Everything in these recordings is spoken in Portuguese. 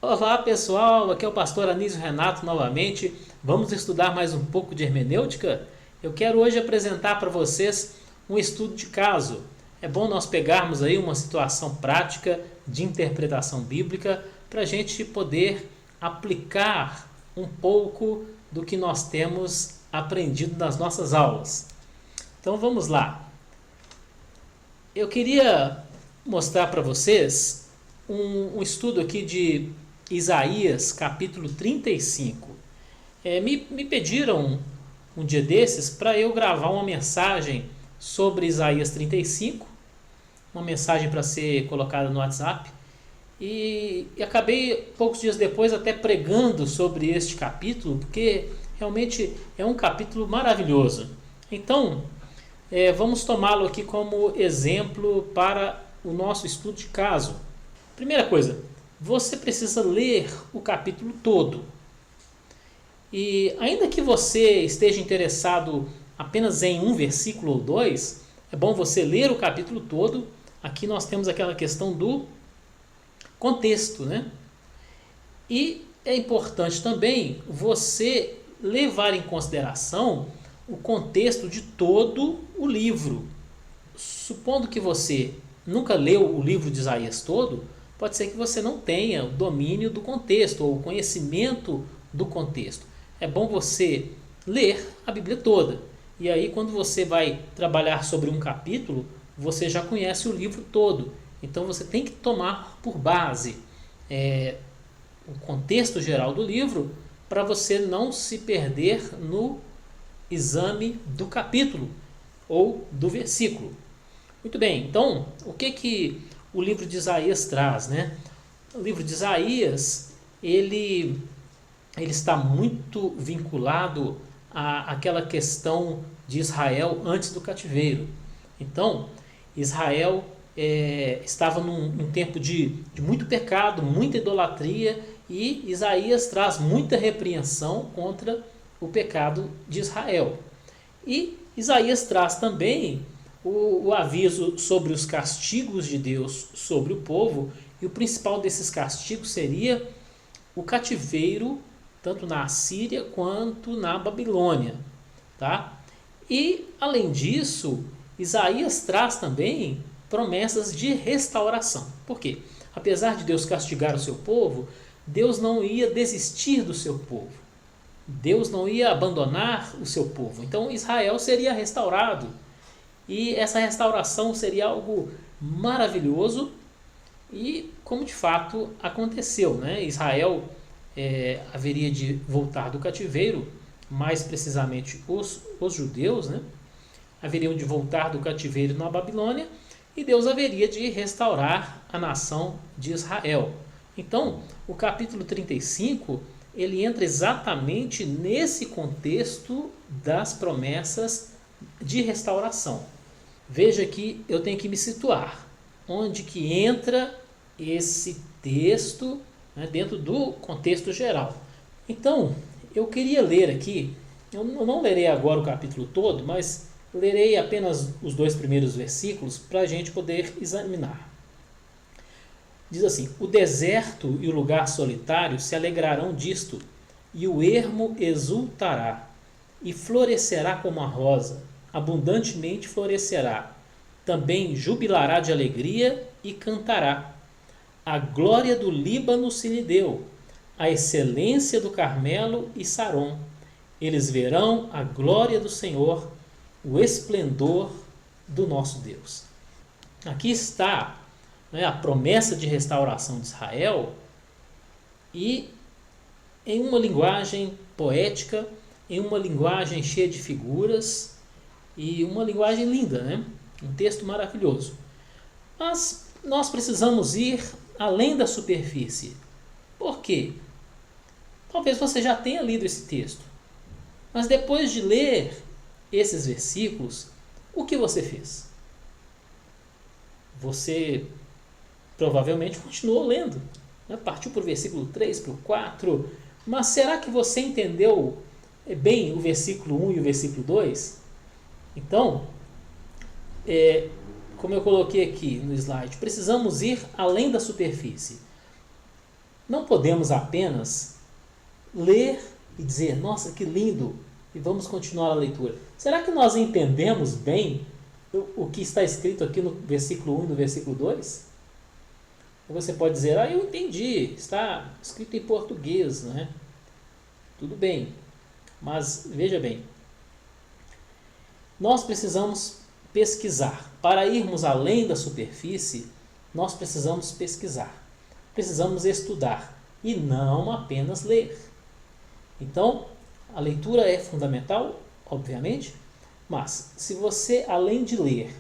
Olá pessoal, aqui é o pastor Anísio Renato novamente. Vamos estudar mais um pouco de hermenêutica? Eu quero hoje apresentar para vocês um estudo de caso. É bom nós pegarmos aí uma situação prática de interpretação bíblica para a gente poder aplicar um pouco do que nós temos aprendido nas nossas aulas. Então vamos lá. Eu queria mostrar para vocês um estudo aqui de Isaías capítulo 35. Me pediram um dia desses para eu gravar uma mensagem sobre Isaías 35, uma mensagem para ser colocada no WhatsApp, e acabei poucos dias depois até pregando sobre este capítulo, porque realmente é um capítulo maravilhoso. Então, vamos tomá-lo aqui como exemplo para o nosso estudo de caso. Primeira coisa, você precisa ler o capítulo todo. E ainda que você esteja interessado apenas em um versículo ou dois, é bom você ler o capítulo todo. Aqui nós temos aquela questão do contexto, né? E é importante também você levar em consideração o contexto de todo o livro. Supondo que você nunca leu o livro de Isaías todo, pode ser que você não tenha o domínio do contexto ou o conhecimento do contexto. É bom você ler a Bíblia toda. E aí, quando você vai trabalhar sobre um capítulo, você já conhece o livro todo. Então, você tem que tomar por base o contexto geral do livro para você não se perder no exame do capítulo ou do versículo. Muito bem, então, o que o livro de Isaías traz, né? O livro de Isaías, ele está muito vinculado àquela questão de Israel antes do cativeiro. Então, Israel estava num tempo de muito pecado, muita idolatria, e Isaías traz muita repreensão contra o pecado de Israel. E Isaías traz também o aviso sobre os castigos de Deus sobre o povo, e o principal desses castigos seria o cativeiro, tanto na Assíria quanto na Babilônia. Tá? E, além disso, Isaías traz também promessas de restauração. Por quê? Apesar de Deus castigar o seu povo, Deus não ia desistir do seu povo. Deus não ia abandonar o seu povo. Então, Israel seria restaurado. E essa restauração seria algo maravilhoso, e como de fato aconteceu, né? Israel haveria de voltar do cativeiro, mais precisamente os judeus, né? Haveriam de voltar do cativeiro na Babilônia, e Deus haveria de restaurar a nação de Israel. Então, o capítulo 35, ele entra exatamente nesse contexto das promessas de restauração. Veja que eu tenho que me situar onde que entra esse texto, né, dentro do contexto geral. Então, eu queria ler aqui, eu não lerei agora o capítulo todo, mas lerei apenas os 2 primeiros versículos para a gente poder examinar. Diz assim: o deserto e o lugar solitário se alegrarão disto, e o ermo exultará, e florescerá como a rosa, abundantemente florescerá. Também jubilará de alegria e cantará. A glória do Líbano se lhe deu, a excelência do Carmelo e Saron. Eles verão a glória do Senhor, o esplendor do nosso Deus. Aqui está, né, a promessa de restauração de Israel, e em uma linguagem poética, em uma linguagem cheia de figuras, e uma linguagem linda, né? Um texto maravilhoso. Mas nós precisamos ir além da superfície. Por quê? Talvez você já tenha lido esse texto, mas depois de ler esses versículos, o que você fez? Você provavelmente continuou lendo, né? Partiu para o versículo 3, para o 4, mas será que você entendeu bem o versículo 1 e o versículo 2? Então, como eu coloquei aqui no slide, precisamos ir além da superfície. Não podemos apenas ler e dizer, nossa, que lindo, e vamos continuar a leitura. Será que nós entendemos bem o que está escrito aqui no versículo 1 e no versículo 2? Você pode dizer, eu entendi, está escrito em português, não é? Tudo bem, mas veja bem, nós precisamos pesquisar. Para irmos além da superfície, nós precisamos pesquisar, precisamos estudar e não apenas ler. Então, a leitura é fundamental, obviamente, mas se você, além de ler,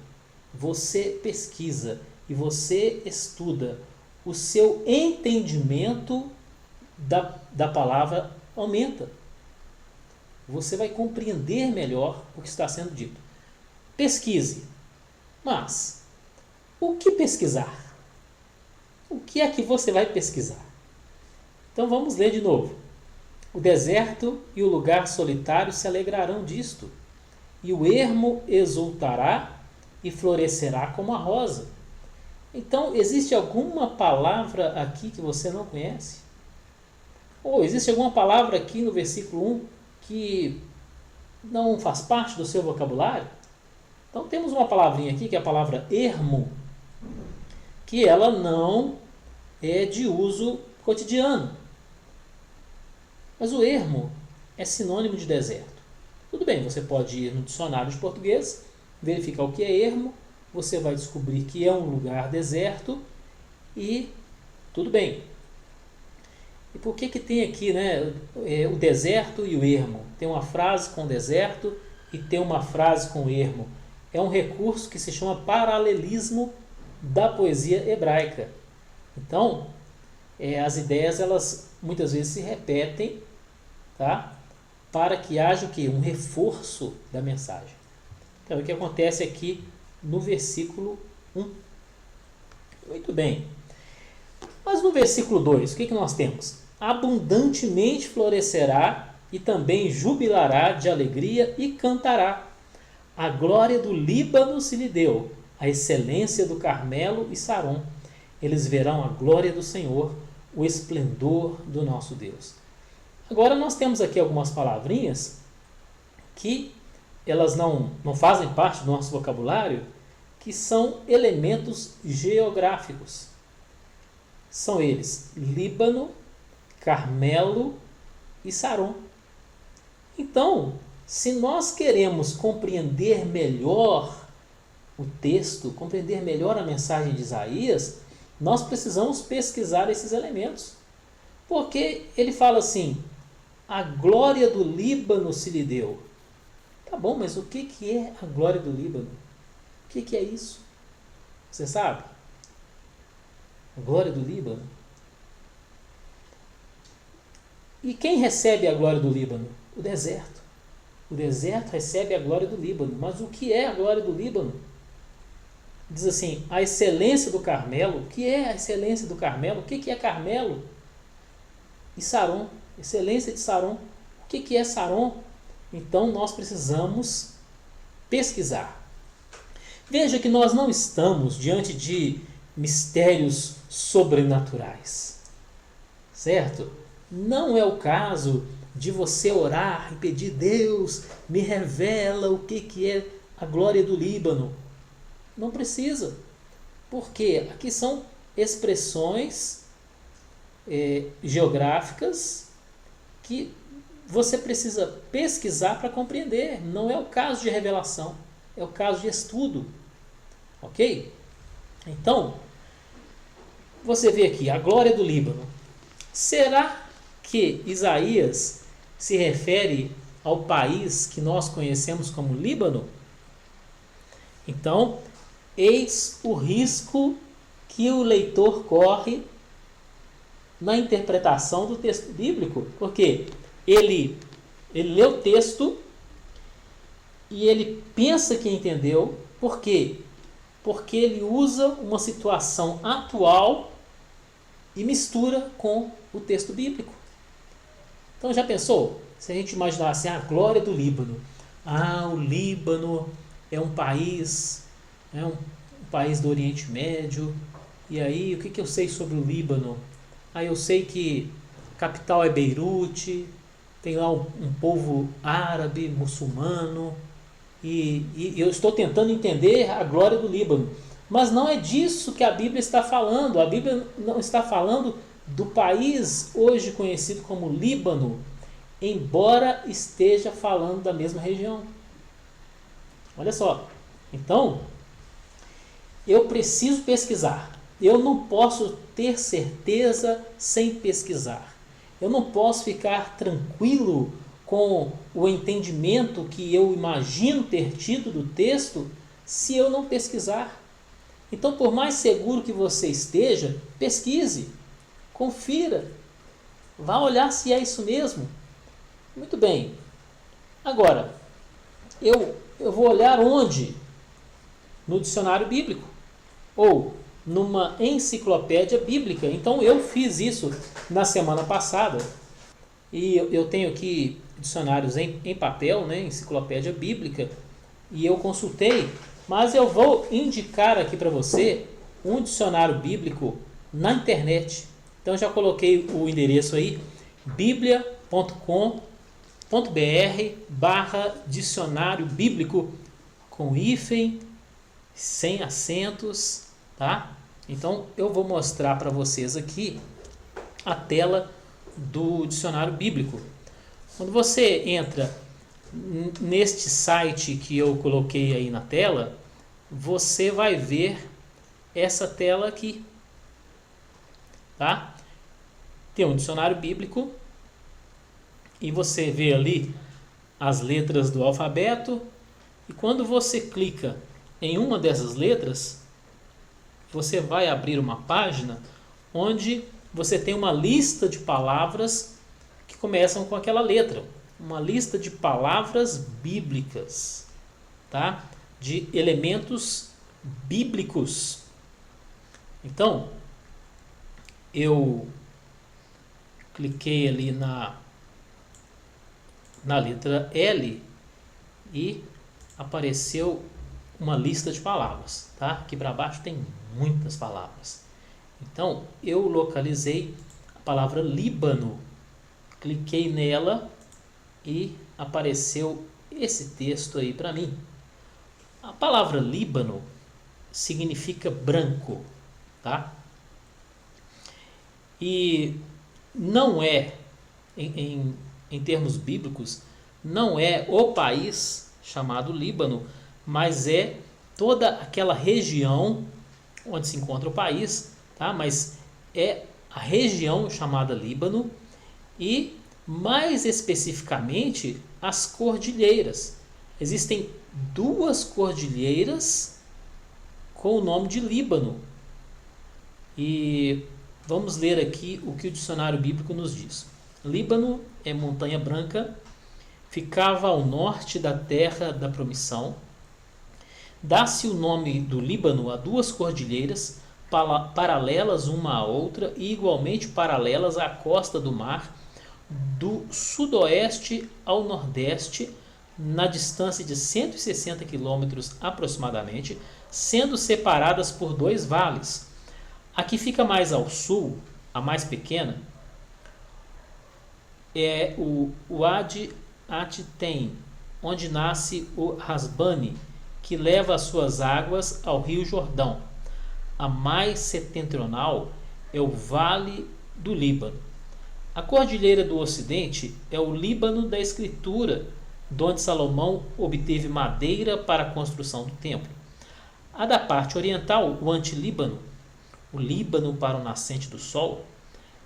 você pesquisa e você estuda, o seu entendimento da palavra aumenta. Você vai compreender melhor o que está sendo dito. Pesquise. Mas, o que pesquisar? O que é que você vai pesquisar? Então vamos ler de novo. O deserto e o lugar solitário se alegrarão disto, e o ermo exultará e florescerá como a rosa. Então, existe alguma palavra aqui que você não conhece? Ou existe alguma palavra aqui no versículo 1 que não faz parte do seu vocabulário? Então, temos uma palavrinha aqui, que é a palavra ermo, que ela não é de uso cotidiano. Mas o ermo é sinônimo de deserto. Tudo bem, você pode ir no dicionário de português, verificar o que é ermo, você vai descobrir que é um lugar deserto e tudo bem. E por que tem aqui, né, o deserto e o ermo? Tem uma frase com deserto e tem uma frase com ermo. É um recurso que se chama paralelismo da poesia hebraica. Então, as ideias elas muitas vezes se repetem, tá? Para que haja o quê? Um reforço da mensagem. Então, o que acontece aqui no versículo 1. Muito bem. Mas no versículo 2, o que nós temos? Abundantemente florescerá e também jubilará de alegria e cantará. A glória do Líbano se lhe deu, a excelência do Carmelo e Saron. Eles verão a glória do Senhor, o esplendor do nosso Deus. Agora nós temos aqui algumas palavrinhas que elas não fazem parte do nosso vocabulário, que são elementos geográficos. São eles Líbano, Carmelo e Saron. Então, se nós queremos compreender melhor o texto, compreender melhor a mensagem de Isaías, nós precisamos pesquisar esses elementos. Porque ele fala assim, a glória do Líbano se lhe deu. Tá bom, mas o que é a glória do Líbano? O que é isso? Você sabe? A glória do Líbano. E quem recebe a glória do Líbano? O deserto. O deserto recebe a glória do Líbano. Mas o que é a glória do Líbano? Diz assim, a excelência do Carmelo. O que é a excelência do Carmelo? O que é Carmelo? E Saron. Excelência de Saron. O que é Saron? Então nós precisamos pesquisar. Veja que nós não estamos diante de mistérios sobrenaturais, certo? Não é o caso de você orar e pedir, Deus, me revela o que é a glória do Líbano. Não precisa, porque aqui são expressões geográficas que você precisa pesquisar para compreender. Não é o caso de revelação, é o caso de estudo. Ok? Então, você vê aqui a glória do Líbano. Será que Isaías se refere ao país que nós conhecemos como Líbano? Então, eis o risco que o leitor corre na interpretação do texto bíblico, porque ele lê o texto e ele pensa que entendeu. Por quê? Porque ele usa uma situação atual e mistura com o texto bíblico. Então já pensou? Se a gente imaginar assim, a glória do Líbano. O Líbano é um país, um país do Oriente Médio. E aí, o que eu sei sobre o Líbano? Aí eu sei que a capital é Beirute, tem lá um povo árabe, muçulmano, e eu estou tentando entender a glória do Líbano. Mas não é disso que a Bíblia está falando. A Bíblia não está falando do país hoje conhecido como Líbano, embora esteja falando da mesma região. Olha só. Então, eu preciso pesquisar. Eu não posso ter certeza sem pesquisar. Eu não posso ficar tranquilo com o entendimento que eu imagino ter tido do texto se eu não pesquisar. Então, por mais seguro que você esteja, pesquise, confira, vá olhar se é isso mesmo. Muito bem. Agora, eu vou olhar onde? No dicionário bíblico ou numa enciclopédia bíblica. Então, eu fiz isso na semana passada e eu tenho aqui dicionários em papel, né, enciclopédia bíblica, e eu consultei. Mas eu vou indicar aqui para você um dicionário bíblico na internet. Então já coloquei o endereço aí, biblia.com.br/dicionário bíblico com hífen, sem acentos, tá? Então eu vou mostrar para vocês aqui a tela do dicionário bíblico. Quando você entra neste site que eu coloquei aí na tela, você vai ver essa tela aqui, tá? Tem um dicionário bíblico e você vê ali as letras do alfabeto, e quando você clica em uma dessas letras, você vai abrir uma página onde você tem uma lista de palavras que começam com aquela letra. Uma lista de palavras bíblicas, tá? De elementos bíblicos. Então, eu cliquei ali na letra L e apareceu uma lista de palavras, tá? Aqui para baixo tem muitas palavras. Então, eu localizei a palavra Líbano, cliquei nela e apareceu esse texto aí para mim. A palavra Líbano significa branco, tá? E não é, em termos bíblicos, não é o país chamado Líbano, mas é toda aquela região onde se encontra o país, tá? Mas é a região chamada Líbano e, mais especificamente, as cordilheiras. Existem duas cordilheiras com o nome de Líbano. E vamos ler aqui o que o dicionário bíblico nos diz. Líbano é montanha branca, ficava ao norte da terra da promissão. Dá-se o nome do Líbano a duas cordilheiras paralelas uma à outra e igualmente paralelas à costa do mar, do sudoeste ao nordeste, na distância de 160 quilômetros aproximadamente, sendo separadas por dois vales. A que fica mais ao sul, a mais pequena, é o Wadi Atitem, onde nasce o Hasbani, que leva as suas águas ao rio Jordão. A mais setentrional é o Vale do Líbano. A cordilheira do Ocidente é o Líbano da Escritura, de onde Salomão obteve madeira para a construção do templo. A da parte oriental, o Antilíbano, o Líbano para o nascente do sol,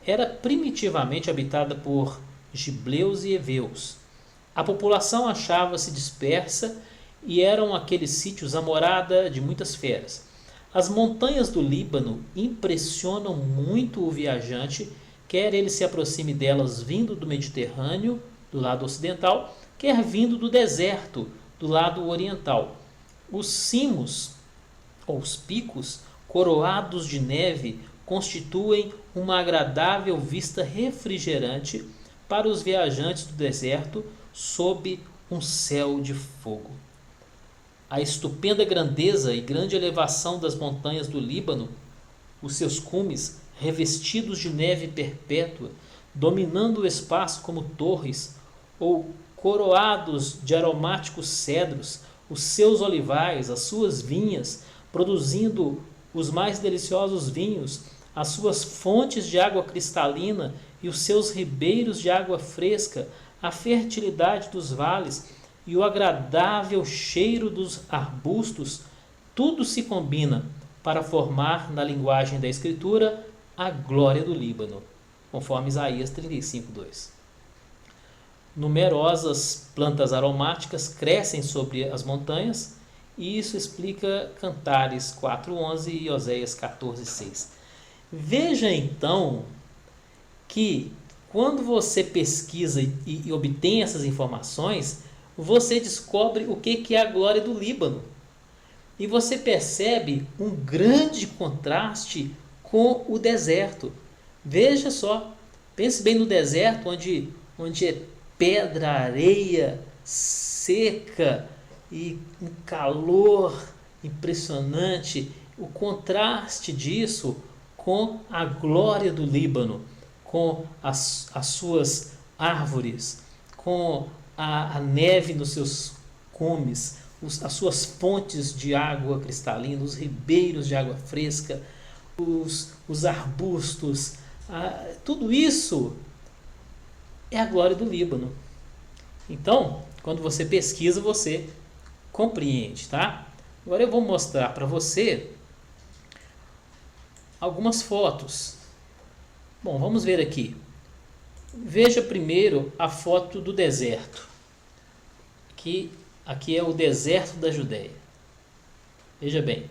era primitivamente habitada por gibleus e heveus. A população achava-se dispersa e eram aqueles sítios a morada de muitas feras. As montanhas do Líbano impressionam muito o viajante, quer ele se aproxime delas vindo do Mediterrâneo, do lado ocidental, quer vindo do deserto, do lado oriental. Os cimos, ou os picos, coroados de neve, constituem uma agradável vista refrigerante para os viajantes do deserto sob um céu de fogo. A estupenda grandeza e grande elevação das montanhas do Líbano, os seus cumes, revestidos de neve perpétua, dominando o espaço como torres, ou coroados de aromáticos cedros, os seus olivais, as suas vinhas, produzindo os mais deliciosos vinhos, as suas fontes de água cristalina e os seus ribeiros de água fresca, a fertilidade dos vales e o agradável cheiro dos arbustos, tudo se combina para formar, na linguagem da Escritura, a glória do Líbano, conforme Isaías 35:2. Numerosas plantas aromáticas crescem sobre as montanhas, e isso explica Cantares 4:11 e Oséias 14:6. Veja então que quando você pesquisa e obtém essas informações, você descobre o que é a glória do Líbano. E você percebe um grande contraste com o deserto. Veja só, pense bem no deserto, onde é pedra, areia, seca e um calor impressionante. O contraste disso com a glória do Líbano, com as suas árvores, com a neve nos seus cumes, as suas fontes de água cristalina, os ribeiros de água fresca, os arbustos, tudo isso é a glória do Líbano. Então, quando você pesquisa, você compreende, tá? Agora eu vou mostrar para você algumas fotos. Bom, vamos ver aqui. Veja primeiro a foto do deserto, que aqui é o deserto da Judéia. Veja bem.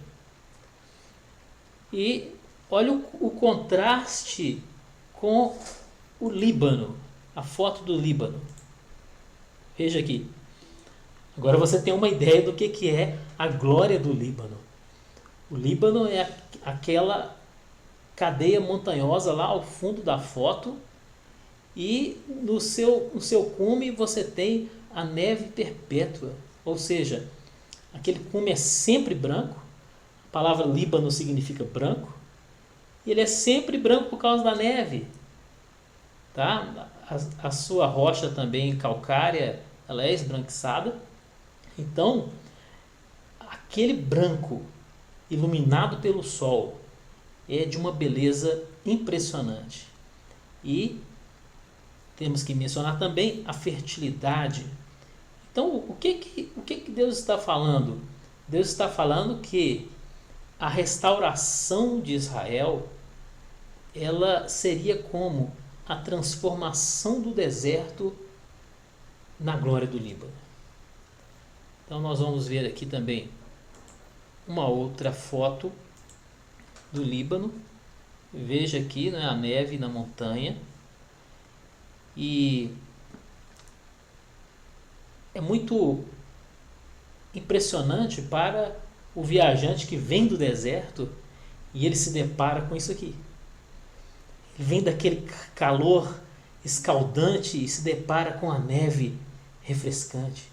E olha o contraste com o Líbano, a foto do Líbano. Veja aqui. Agora você tem uma ideia do que é a glória do Líbano. O Líbano é aquela cadeia montanhosa lá ao fundo da foto, e no seu cume você tem a neve perpétua, ou seja, aquele cume é sempre branco. A palavra Líbano significa branco, e ele é sempre branco por causa da neve, tá? A sua rocha também calcária, ela é esbranquiçada. Então, aquele branco iluminado pelo sol é de uma beleza impressionante. E temos que mencionar também a fertilidade. Então, o que Deus está falando? Deus está falando que a restauração de Israel, ela seria como a transformação do deserto na glória do Líbano. Então nós vamos ver aqui também uma outra foto do Líbano. Veja aqui, né, a neve na montanha. E é muito impressionante para o viajante que vem do deserto e ele se depara com isso aqui. Ele vem daquele calor escaldante e se depara com a neve refrescante.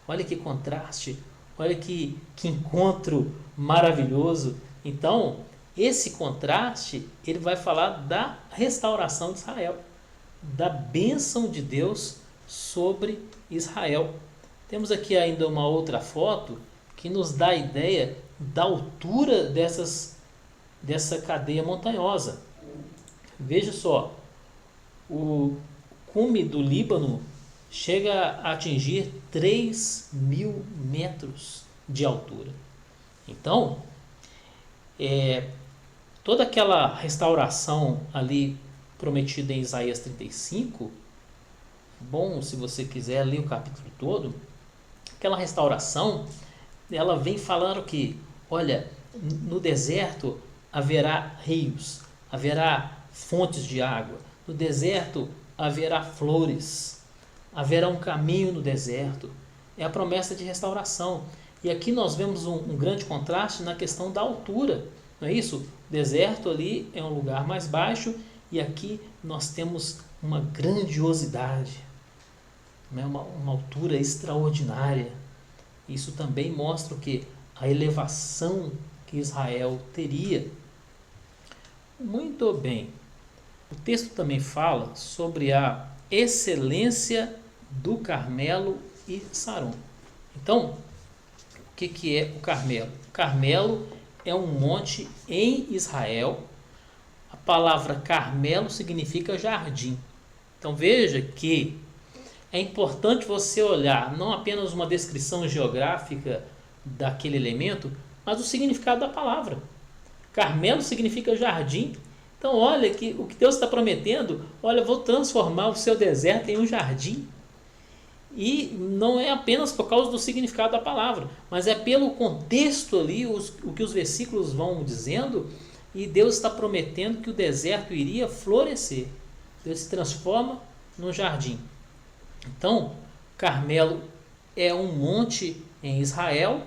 Olha que contraste, olha que encontro maravilhoso. Então, esse contraste, ele vai falar da restauração de Israel, da bênção de Deus sobre Israel. Temos aqui ainda uma outra foto que nos dá a ideia da altura dessa cadeia montanhosa. Veja só, o cume do Líbano chega a atingir 3.000 metros de altura. Então, toda aquela restauração ali prometida em Isaías 35, bom, se você quiser ler o capítulo todo, aquela restauração, ela vem falando que, olha, no deserto haverá rios, haverá fontes de água, no deserto haverá flores, haverá um caminho no deserto. É a promessa de restauração. E aqui nós vemos um grande contraste na questão da altura, não é isso? O deserto ali é um lugar mais baixo, e aqui nós temos uma grandiosidade, né? uma altura extraordinária. Isso também mostra o que? A elevação que Israel teria. Muito bem. O texto também fala sobre a excelência do Carmelo e Saron. Então, o que é o Carmelo? O Carmelo é um monte em Israel. A palavra Carmelo significa jardim. Então veja que é importante você olhar não apenas uma descrição geográfica daquele elemento, mas o significado da palavra. Carmelo significa jardim. Então olha que o que Deus está prometendo, olha, eu vou transformar o seu deserto em um jardim. E não é apenas por causa do significado da palavra, mas é pelo contexto ali, o que os versículos vão dizendo, e Deus está prometendo que o deserto iria florescer. Deus se transforma num jardim. Então, Carmelo é um monte em Israel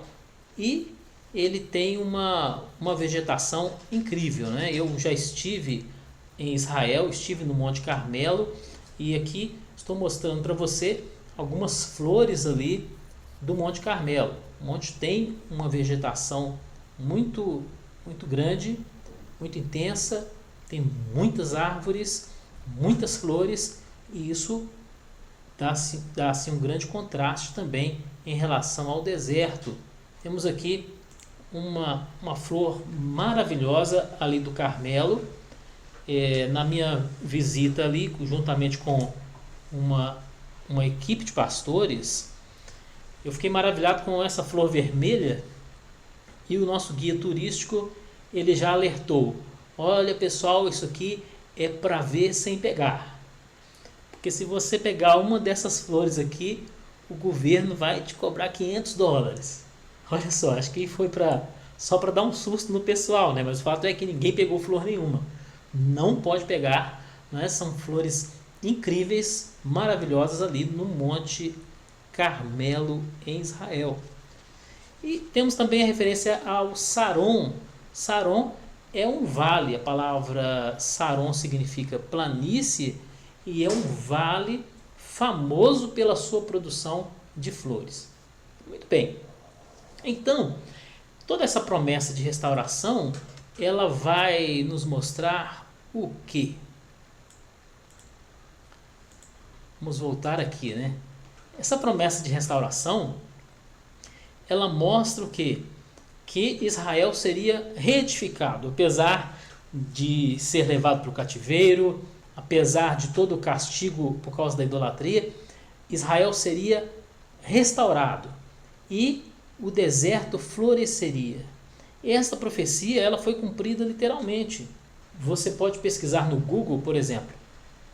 e ele tem uma vegetação incrível, né? Eu já estive em Israel, estive no Monte Carmelo e aqui estou mostrando para você algumas flores ali do Monte Carmelo. O monte tem uma vegetação muito grande, muito intensa, tem muitas árvores, muitas flores e isso dá assim, um grande contraste também em relação ao deserto. Temos aqui uma flor maravilhosa ali do Carmelo. Na minha visita ali, juntamente com uma equipe de pastores, eu fiquei maravilhado com essa flor vermelha e o nosso guia turístico ele já alertou: olha pessoal, isso aqui é para ver sem pegar, porque se você pegar uma dessas flores aqui, o governo vai te cobrar $500. Olha só, acho que foi só para dar um susto no pessoal, né? Mas o fato é que ninguém pegou flor nenhuma. Não pode pegar, né? São flores incríveis, maravilhosas ali no Monte Carmelo em Israel. E temos também a referência ao Saron. Saron é um vale, a palavra Saron significa planície e é um vale famoso pela sua produção de flores. Muito bem. Então, toda essa promessa de restauração, ela vai nos mostrar o quê? Vamos voltar aqui, né? Essa promessa de restauração, ela mostra o quê? Que Israel seria reedificado, apesar de ser levado para o cativeiro, apesar de todo o castigo por causa da idolatria, Israel seria restaurado e o deserto floresceria. Essa profecia ela foi cumprida literalmente. Você pode pesquisar no Google, por exemplo,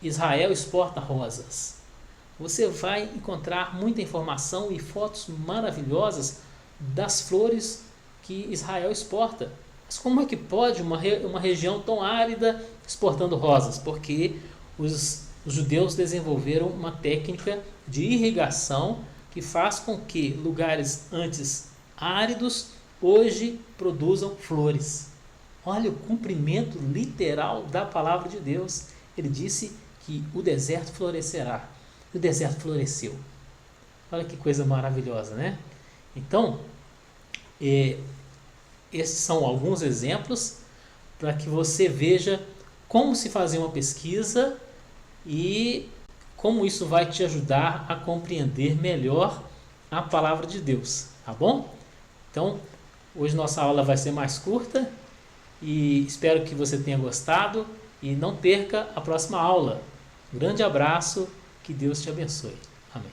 Israel exporta rosas. Você vai encontrar muita informação e fotos maravilhosas das flores que Israel exporta. Mas como é que pode uma região tão árida exportando rosas? Porque os judeus desenvolveram uma técnica de irrigação que faz com que lugares antes áridos hoje produzam flores. Olha o cumprimento literal da palavra de Deus. Ele disse que o deserto florescerá. E o deserto floresceu. Olha que coisa maravilhosa, né? Então, esses são alguns exemplos para que você veja como se fazer uma pesquisa e como isso vai te ajudar a compreender melhor a palavra de Deus, tá bom? Então, hoje nossa aula vai ser mais curta e espero que você tenha gostado e não perca a próxima aula. Um grande abraço, que Deus te abençoe. Amém.